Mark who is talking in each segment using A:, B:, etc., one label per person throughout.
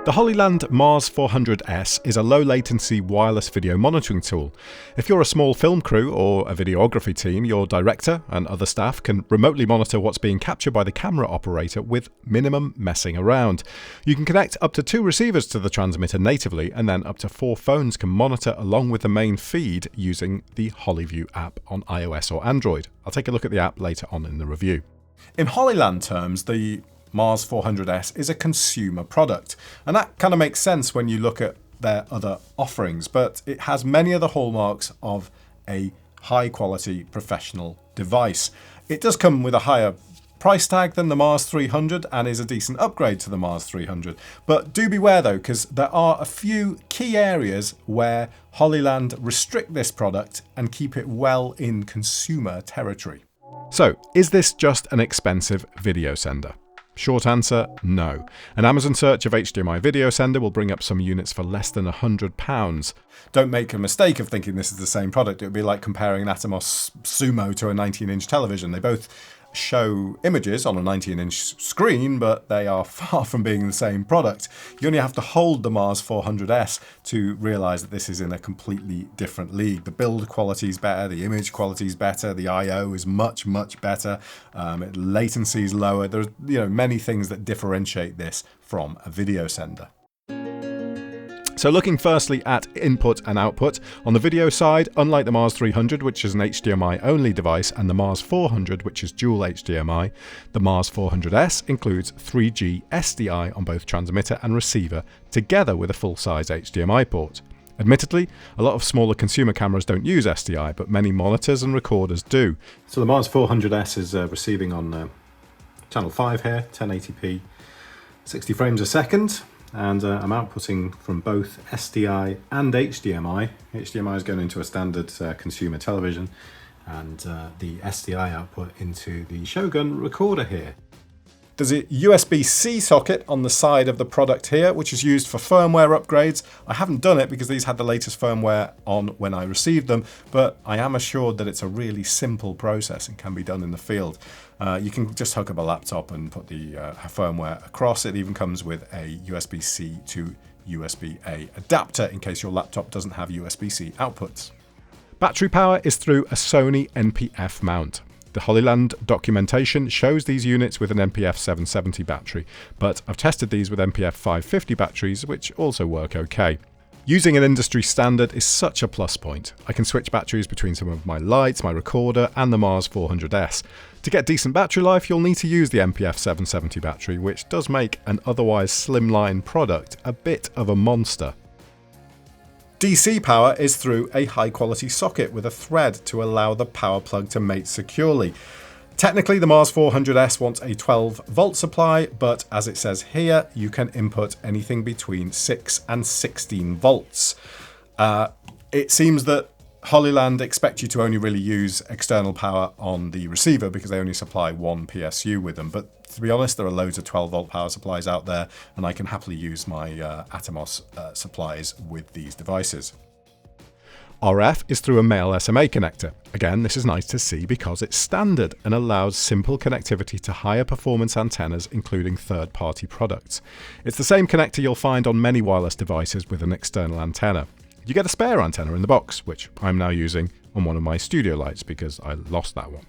A: The Hollyland MARS 400S is a low-latency wireless video monitoring tool. If you're a small film crew or a videography team, your director and other staff can remotely monitor what's being captured by the camera operator with minimum messing around. You can connect up to 2 receivers to the transmitter natively, and then up to 4 phones can monitor along with the main feed using the HollyView app on iOS or Android. I'll take a look at the app later on in the review. In Hollyland terms, the MARS 400S is a consumer product, and that kind of makes sense when you look at their other offerings, but it has many of the hallmarks of a high-quality professional device. It does come with a higher price tag than the MARS 300 and is a decent upgrade to the MARS 300. But do beware though, because there are a few key areas where Hollyland restrict this product and keep it well in consumer territory. So, is this just an expensive video sender? Short answer, no. An Amazon search of HDMI video sender will bring up some units for less than £100. Don't make a mistake of thinking this is the same product. It would be like comparing an Atomos Sumo to a 19-inch television. They both show images on a 19-inch screen, but they are far from being the same product. You only have to hold the MARS 400S to realise that this is in a completely different league. The build quality is better, the image quality is better, the I/O is much better, latency is lower. There's many things that differentiate this from a video sender. So looking firstly at input and output, on the video side, unlike the MARS 300, which is an HDMI only device, and the MARS 400, which is dual HDMI, the MARS 400S includes 3G SDI on both transmitter and receiver, together with a full-size HDMI port. Admittedly, a lot of smaller consumer cameras don't use SDI, but many monitors and recorders do. So the MARS 400S is receiving on channel 5 here, 1080p, 60 frames a second. And I'm outputting from both SDI and HDMI. HDMI is going into a standard consumer television, and the SDI output into the Shogun recorder here. There's a USB-C socket on the side of the product here, which is used for firmware upgrades. I haven't done it because these had the latest firmware on when I received them, but I am assured that it's a really simple process and can be done in the field. You can just hook up a laptop and put the firmware across. It even comes with a USB-C to USB-A adapter in case your laptop doesn't have USB-C outputs. Battery power is through a Sony NPF mount. The Hollyland documentation shows these units with an NPF 770 battery, but I've tested these with NPF 550 batteries, which also work okay. Using an industry standard is such a plus point. I can switch batteries between some of my lights, my recorder, and the MARS 400S. To get decent battery life, you'll need to use the NPF 770 battery, which does make an otherwise slimline product a bit of a monster. DC power is through a high-quality socket with a thread to allow the power plug to mate securely. Technically, the MARS 400S wants a 12-volt supply, but as it says here, you can input anything between 6 and 16 volts. It seems that Hollyland expect you to only really use external power on the receiver because they only supply 1 PSU with them. But to be honest, there are loads of 12-volt power supplies out there, and I can happily use my Atomos supplies with these devices. RF is through a male SMA connector. Again, this is nice to see because it's standard and allows simple connectivity to higher performance antennas, including third-party products. It's the same connector you'll find on many wireless devices with an external antenna. You get a spare antenna in the box, which I'm now using on one of my studio lights because I lost that one.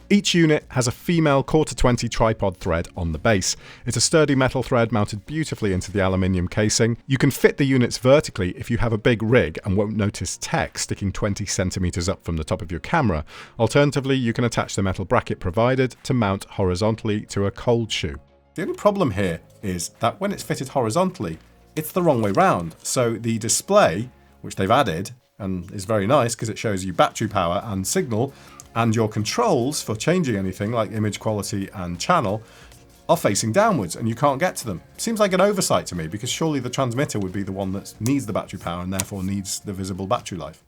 A: Each unit has a female 1/4-20 tripod thread on the base. It's a sturdy metal thread mounted beautifully into the aluminium casing. You can fit the units vertically if you have a big rig and won't notice tech sticking 20 centimeters up from the top of your camera. Alternatively, you can attach the metal bracket provided to mount horizontally to a cold shoe. The only problem here is that when it's fitted horizontally, it's the wrong way round. So the display, which they've added, and is very nice because it shows you battery power and signal, and your controls for changing anything like image quality and channel are facing downwards and you can't get to them. Seems like an oversight to me because surely the transmitter would be the one that needs the battery power and therefore needs the visible battery life.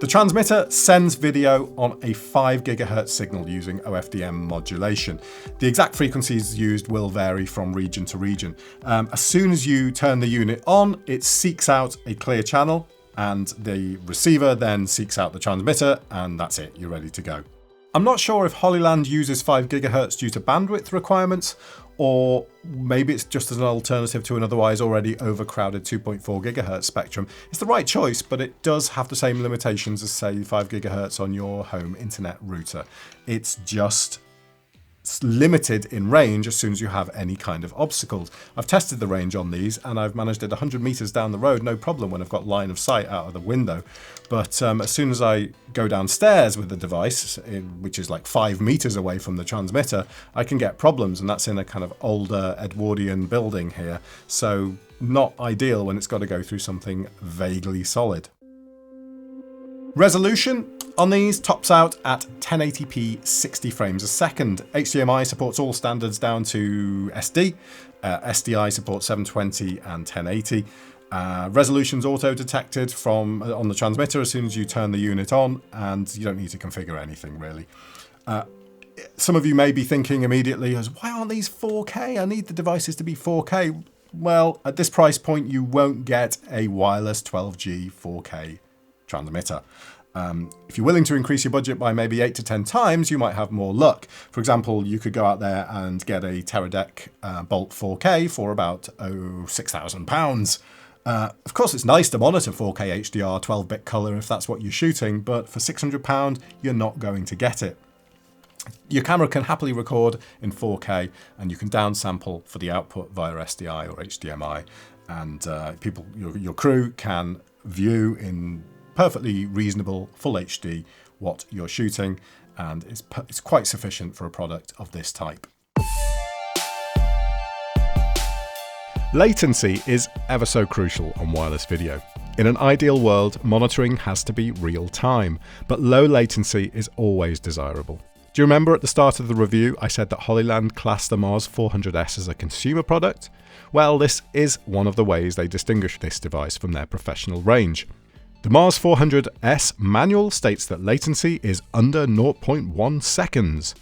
A: The transmitter sends video on a 5 GHz signal using OFDM modulation. The exact frequencies used will vary from region to region. As soon as you turn the unit on, it seeks out a clear channel, and the receiver then seeks out the transmitter, and that's it, you're ready to go. I'm not sure if Hollyland uses 5 GHz due to bandwidth requirements, or maybe it's just as an alternative to an otherwise already overcrowded 2.4 GHz spectrum. It's the right choice, but it does have the same limitations as, say, 5 GHz on your home internet router. It's just limited in range as soon as you have any kind of obstacles. I've tested the range on these and I've managed it 100 meters down the road, no problem, when I've got line of sight out of the window. But as soon as I go downstairs with the device, which is like 5 meters away from the transmitter, I can get problems, and that's in a kind of older Edwardian building here. So not ideal when it's got to go through something vaguely solid. Resolution on these tops out at 1080p 60 frames a second. HDMI supports all standards down to SD. SDI supports 720 and 1080. Resolution's auto-detected from on the transmitter as soon as you turn the unit on, and you don't need to configure anything really. Some of you may be thinking immediately, why aren't these 4K? I need the devices to be 4K. Well, at this price point, you won't get a wireless 12G 4K transmitter. If you're willing to increase your budget by maybe 8 to 10 times, you might have more luck. For example, you could go out there and get a TDCatTech Bolt 4K for about £6,000. Of course, it's nice to monitor 4K HDR 12-bit color if that's what you're shooting, but for £600, you're not going to get it. Your camera can happily record in 4K, and you can downsample for the output via SDI or HDMI, and your crew can view in perfectly reasonable full HD what you're shooting, and it's quite sufficient for a product of this type. Latency is ever so crucial on wireless video. In an ideal world, monitoring has to be real time, but low latency is always desirable. Do you remember at the start of the review I said that Hollyland classed the MARS 400S as a consumer product? Well, this is one of the ways they distinguish this device from their professional range. The MARS 400S manual states that latency is under 0.1 seconds.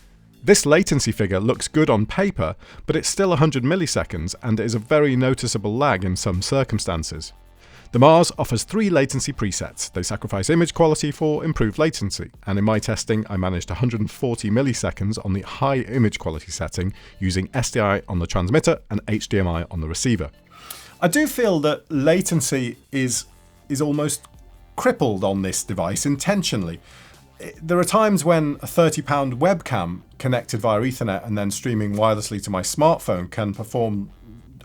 A: This latency figure looks good on paper, but it's still 100 milliseconds and is a very noticeable lag in some circumstances. The MARS offers 3 latency presets. They sacrifice image quality for improved latency, and in my testing I managed 140 milliseconds on the high image quality setting using SDI on the transmitter and HDMI on the receiver. I do feel that latency is almost crippled on this device intentionally. There are times when a £30 webcam connected via Ethernet and then streaming wirelessly to my smartphone can perform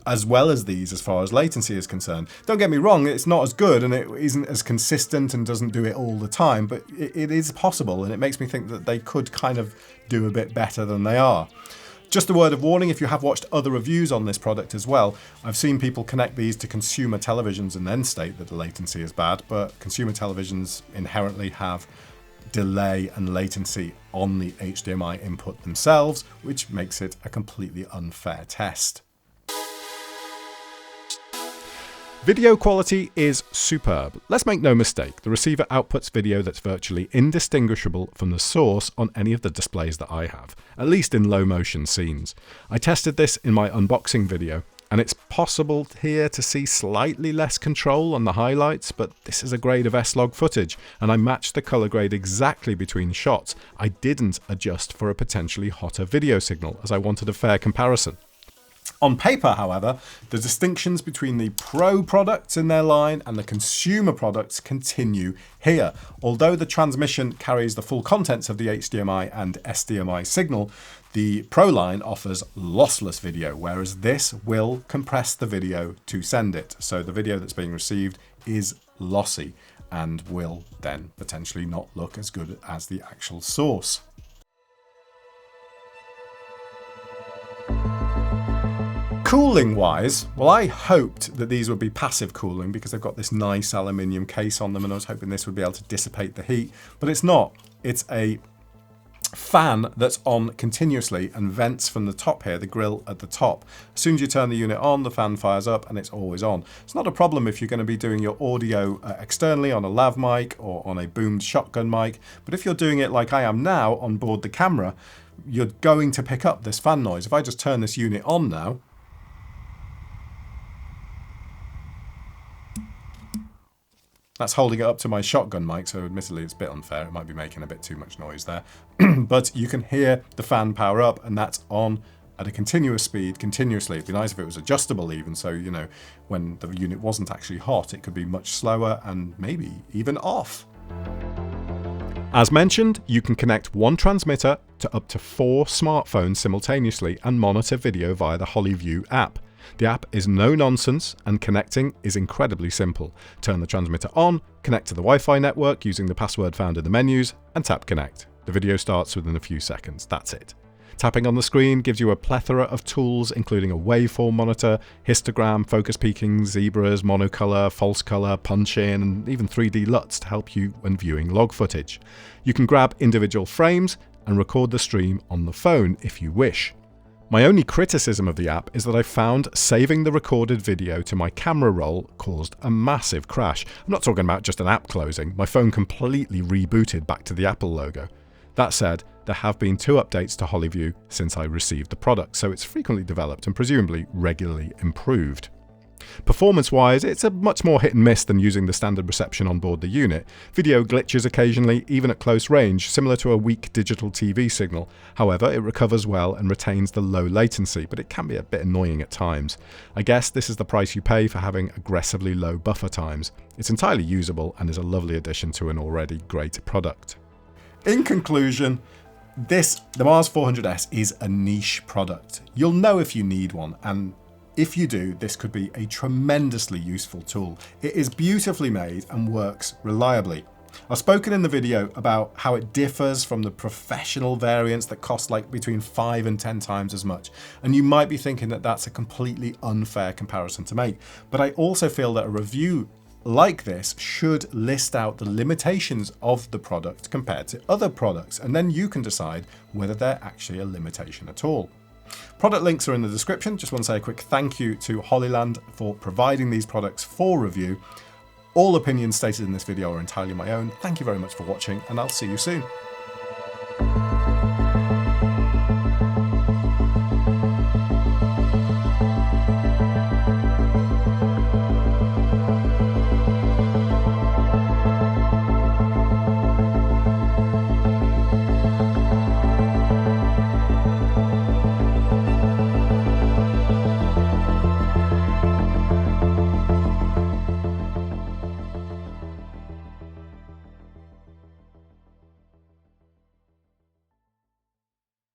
A: as well as these as far as latency is concerned. Don't get me wrong, it's not as good and it isn't as consistent and doesn't do it all the time, but it is possible, and it makes me think that they could kind of do a bit better than they are. Just a word of warning, if you have watched other reviews on this product as well, I've seen people connect these to consumer televisions and then state that the latency is bad, but consumer televisions inherently have delay and latency on the HDMI input themselves, which makes it a completely unfair test. Video quality is superb. Let's make no mistake, the receiver outputs video that's virtually indistinguishable from the source on any of the displays that I have, at least in low motion scenes. I tested this in my unboxing video, and it's possible here to see slightly less control on the highlights, but this is a grade of S-Log footage, and I matched the color grade exactly between shots. I didn't adjust for a potentially hotter video signal, as I wanted a fair comparison. On paper, however, the distinctions between the Pro products in their line and the consumer products continue here. Although the transmission carries the full contents of the HDMI and SDMI signal, the Pro line offers lossless video, whereas this will compress the video to send it. So the video that's being received is lossy and will then potentially not look as good as the actual source. Cooling wise, well, I hoped that these would be passive cooling because they've got this nice aluminium case on them, and I was hoping this would be able to dissipate the heat, but it's not. It's a fan that's on continuously and vents from the top here, the grill at the top. As soon as you turn the unit on, the fan fires up and it's always on. It's not a problem if you're going to be doing your audio externally on a lav mic or on a boomed shotgun mic, but if you're doing it like I am now on board the camera, you're going to pick up this fan noise. If I just turn this unit on now, That's holding it up to my shotgun mic, so admittedly it's a bit unfair. It might be making a bit too much noise there. But you can hear the fan power up, and that's on at a continuous speed, continuously. It'd be nice if it was adjustable even, so, you know, when the unit wasn't actually hot, it could be much slower and maybe even off. As mentioned, you can connect one transmitter to up to 4 smartphones simultaneously and monitor video via the HollyView app. The app is no nonsense, and connecting is incredibly simple. Turn the transmitter on, connect to the Wi-Fi network using the password found in the menus, and tap connect. The video starts within a few seconds. That's it. Tapping on the screen gives you a plethora of tools, including a waveform monitor, histogram, focus peaking, zebras, monocolor, false color, punch-in, and even 3D LUTs to help you when viewing log footage. You can grab individual frames and record the stream on the phone if you wish. My only criticism of the app is that I found saving the recorded video to my camera roll caused a massive crash. I'm not talking about just an app closing. My phone completely rebooted back to the Apple logo. That said, there have been 2 updates to HollyView since I received the product, so it's frequently developed and presumably regularly improved. Performance-wise, it's a much more hit and miss than using the standard reception on board the unit. Video glitches occasionally, even at close range, similar to a weak digital TV signal. However, it recovers well and retains the low latency, but it can be a bit annoying at times. I guess this is the price you pay for having aggressively low buffer times. It's entirely usable and is a lovely addition to an already great product. In conclusion, the Mars 400S is a niche product. You'll know if you need one, and if you do, this could be a tremendously useful tool. It is beautifully made and works reliably. I've spoken in the video about how it differs from the professional variants that cost like between 5 and 10 times as much. And you might be thinking that that's a completely unfair comparison to make. But I also feel that a review like this should list out the limitations of the product compared to other products, and then you can decide whether they're actually a limitation at all. Product links are in the description. Just want to say a quick thank you to Hollyland for providing these products for review. All opinions stated in this video are entirely my own. Thank you very much for watching, and I'll see you soon.